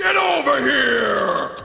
Get over here!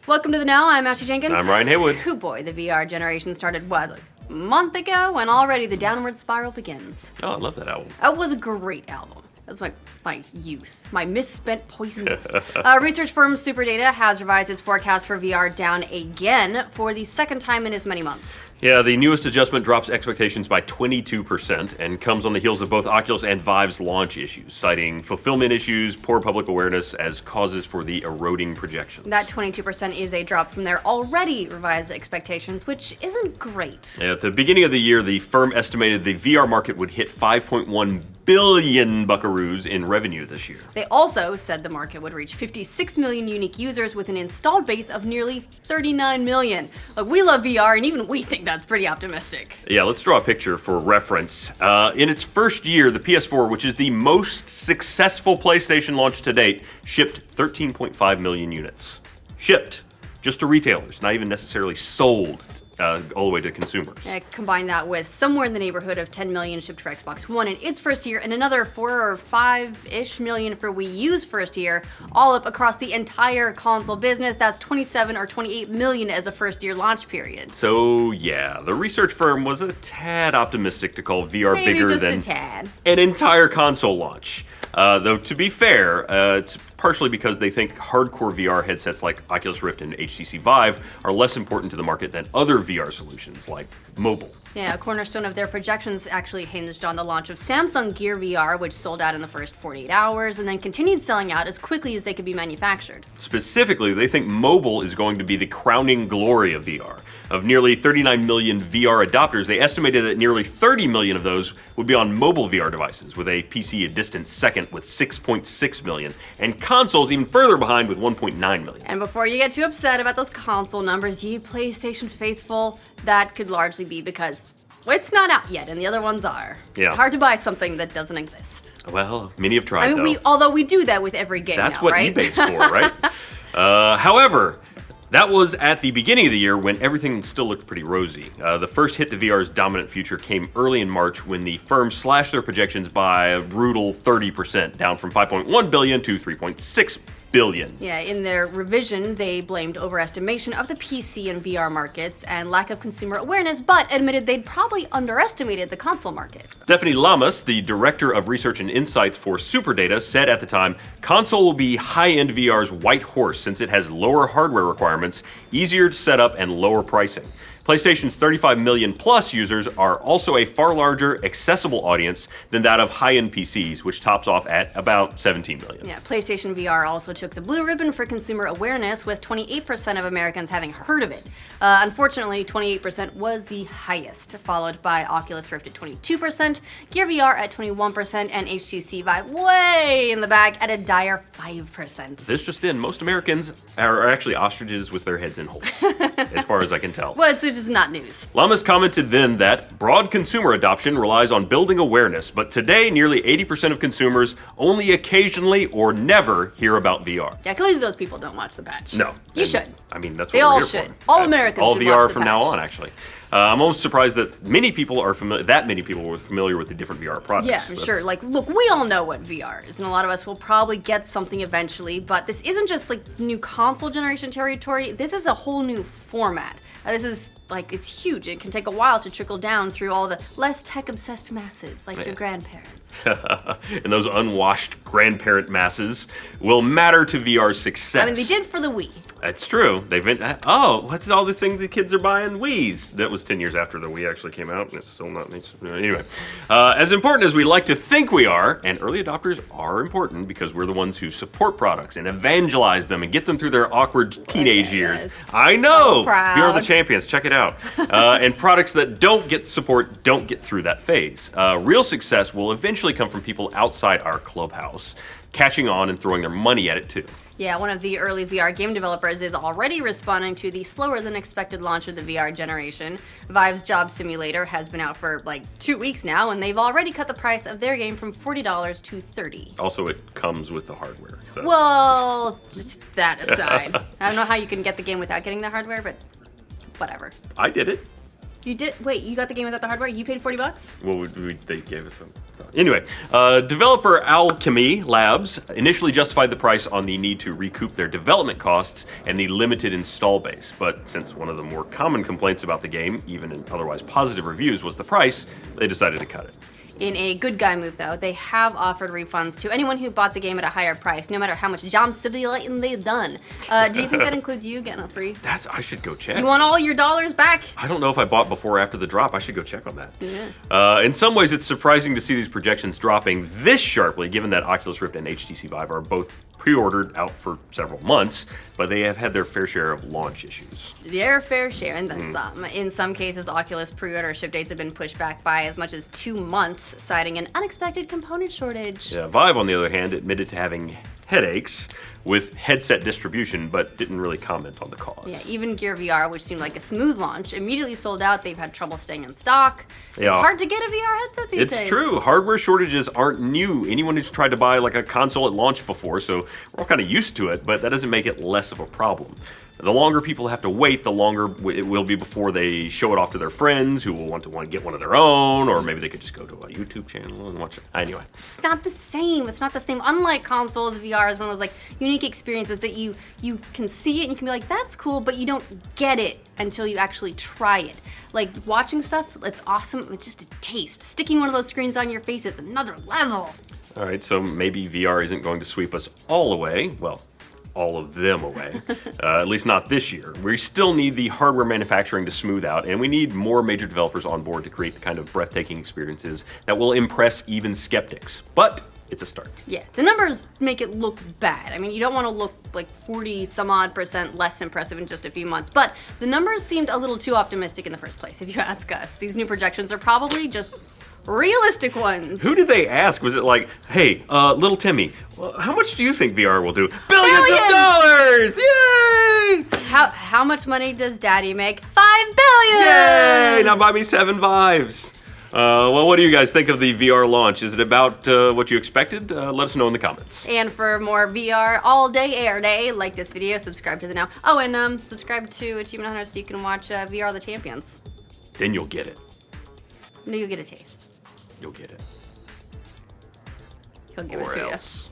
Welcome to the Now. I'm Ashely Jenkins. I'm Ryan Haywood. Oh boy, the VR generation started, what, a month ago? And already the downward spiral begins. Oh, I love that album. That was a great album. That's my youth, my misspent poison youth. Research firm Superdata has revised its forecast for VR down again for the second time in as many months. Yeah, the newest adjustment drops expectations by 22% and comes on the heels of both Oculus and Vive's launch issues, citing fulfillment issues, poor public awareness as causes for the eroding projections. That 22% is a drop from their already revised expectations, which isn't great. At the beginning of the year, the firm estimated the VR market would hit 5.1 billion buckaroos in revenue this year. They also said the market would reach 56 million unique users with an installed base of nearly 39 million. Look, we love VR, and even we think that's pretty optimistic. Yeah, let's draw a picture for reference. In its first year, the PS4, which is the most successful PlayStation launch to date, shipped 13.5 million units. Shipped. Just to retailers, not even necessarily sold all the way to consumers. Combine that with somewhere in the neighborhood of 10 million shipped for Xbox One in its first year, and another 4 or 5-ish million for Wii U's first year, all up across the entire console business. That's 27 or 28 million as a first-year launch period. So yeah, the research firm was a tad optimistic to call VR Maybe bigger just than a tad. an entire console launch. Though to be fair, it's partially because they think hardcore VR headsets like Oculus Rift and HTC Vive are less important to the market than other VR solutions like mobile. Yeah, a cornerstone of their projections actually hinged on the launch of Samsung Gear VR, which sold out in the first 48 hours and then continued selling out as quickly as they could be manufactured. Specifically, they think mobile is going to be the crowning glory of VR. Of nearly 39 million VR adopters, they estimated that nearly 30 million of those would be on mobile VR devices, with a PC a distant second with 6.6 million, and consoles even further behind with 1.9 million. And before you get too upset about those console numbers, ye PlayStation faithful, that could largely be because it's not out yet and the other ones are. Yeah. It's hard to buy something that doesn't exist. Well, many have tried, I mean, although we do that with every game That's now, what right? eBay's for, right? However, that was at the beginning of the year when everything still looked pretty rosy. The first hit to VR's dominant future came early in March when the firm slashed their projections by a brutal 30%, down from 5.1 billion to 3.6 billion. Yeah, in their revision, they blamed overestimation of the PC and VR markets and lack of consumer awareness, but admitted they'd probably underestimated the console market. Stephanie Lamas, the director of research and insights for Superdata, said at the time, console will be high-end VR's white horse since it has lower hardware requirements, easier to set up, and lower pricing. PlayStation's 35 million plus users are also a far larger, accessible audience than that of high-end PCs, which tops off at about 17 million. Yeah, PlayStation VR also took the blue ribbon for consumer awareness, with 28% of Americans having heard of it. Unfortunately, 28% was the highest, followed by Oculus Rift at 22%, Gear VR at 21%, and HTC Vive way in the back at a dire 5%. This just in, most Americans are actually ostriches with their heads in holes, as far as I can tell. Well, it's just not news. Lamas commented then that broad consumer adoption relies on building awareness, but today nearly 80% of consumers only occasionally or never hear about VR. Yeah, clearly those people don't watch The Patch. No. You should. I mean, that's what They we're all here should. for. All Americans all should VR watch The from now Patch. on, actually. I'm almost surprised that many people are that many people were familiar with the different VR products. Yeah, sure. Like, look, we all know what VR is, and a lot of us will probably get something eventually, but this isn't just like new console generation territory. This is a whole new format. This is, like, it's huge. It can take a while to trickle down through all the less tech-obsessed masses, like your grandparents. And those unwashed grandparent masses will matter to VR's success. I mean, they did for the Wii. That's true. They've been, what's all these things the kids are buying? Wii's. That was 10 years after the Wii actually came out, and it's still not. Anyway, as important as we like to think we are, and early adopters are important because we're the ones who support products and evangelize them and get them through their awkward teenage years. I know! So proud. VR are the champions. Check it out. And products that don't get support don't get through that phase. Real success will eventually come from people outside our clubhouse, catching on and throwing their money at it too. Yeah, one of the early VR game developers is already responding to the slower than expected launch of the VR generation. Vive's Job Simulator has been out for like 2 weeks now, and they've already cut the price of their game from $40 to $30. Also, it comes with the hardware. So. Well, just that aside. I don't know how you can get the game without getting the hardware, but whatever. I did it. You did? Wait, you got the game without the hardware? You paid $40? Well, they gave us some. Anyway, developer Alchemy Labs initially justified the price on the need to recoup their development costs and the limited install base. But since one of the more common complaints about the game, even in otherwise positive reviews, was the price, they decided to cut it. In a good guy move, though, they have offered refunds to anyone who bought the game at a higher price, no matter how much job simulating they've done. Do you think that includes you getting a free? I should go check. You want all your dollars back? I don't know if I bought before or after the drop. I should go check on that. Yeah. In some ways, it's surprising to see these projections dropping this sharply, given that Oculus Rift and HTC Vive are both pre-ordered out for several months, but they have had their fair share of launch issues. Their fair share, and then some. In some cases, Oculus pre-order ship dates have been pushed back by as much as 2 months, citing an unexpected component shortage. Yeah, Vive, on the other hand, admitted to having headaches with headset distribution, but didn't really comment on the cause. Yeah, even Gear VR, which seemed like a smooth launch, immediately sold out. They've had trouble staying in stock. Yeah. It's hard to get a VR headset these days. It's true. Hardware shortages aren't new. Anyone who's tried to buy like a console at launch before, so we're all kind of used to it, but that doesn't make it less of a problem. The longer people have to wait, the longer it will be before they show it off to their friends who will want to get one of their own, or maybe they could just go to a YouTube channel and watch it. Anyway. It's not the same. It's not the same. Unlike consoles, VR is one of those like unique experiences that you can see it and you can be like, that's cool, but you don't get it until you actually try it. Like watching stuff, it's awesome. It's just a taste. Sticking one of those screens on your face is another level. All right, so maybe VR isn't going to sweep us all away. Well, all of them away, at least not this year. We still need the hardware manufacturing to smooth out, and we need more major developers on board to create the kind of breathtaking experiences that will impress even skeptics. But it's a start. Yeah, the numbers make it look bad. I mean, you don't want to look like 40-some-odd% less impressive in just a few months, but the numbers seemed a little too optimistic in the first place, if you ask us. These new projections are probably just realistic ones. Who did they ask? Was it like, hey, little Timmy, how much do you think VR will do? Billions of dollars! Yay! How much money does Daddy make? $5 billion! Yay! Now buy me 7 Vives. Well, what do you guys think of the VR launch? Is it about what you expected? Let us know in the comments. And for more VR all day, air day, like this video, subscribe to the now. Oh, and subscribe to Achievement Hunter so you can watch VR the Champions. Then you'll get it. No, you'll get a taste. You'll get it. He'll give Or it to else.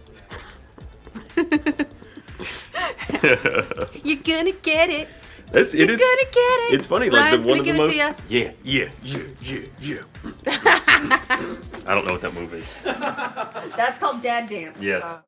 you. You're gonna get it. You're gonna get it. It's funny, Ryan's like one of the gonna most. give it Yeah. I don't know what that move is. That's called Dad Dance. Yes.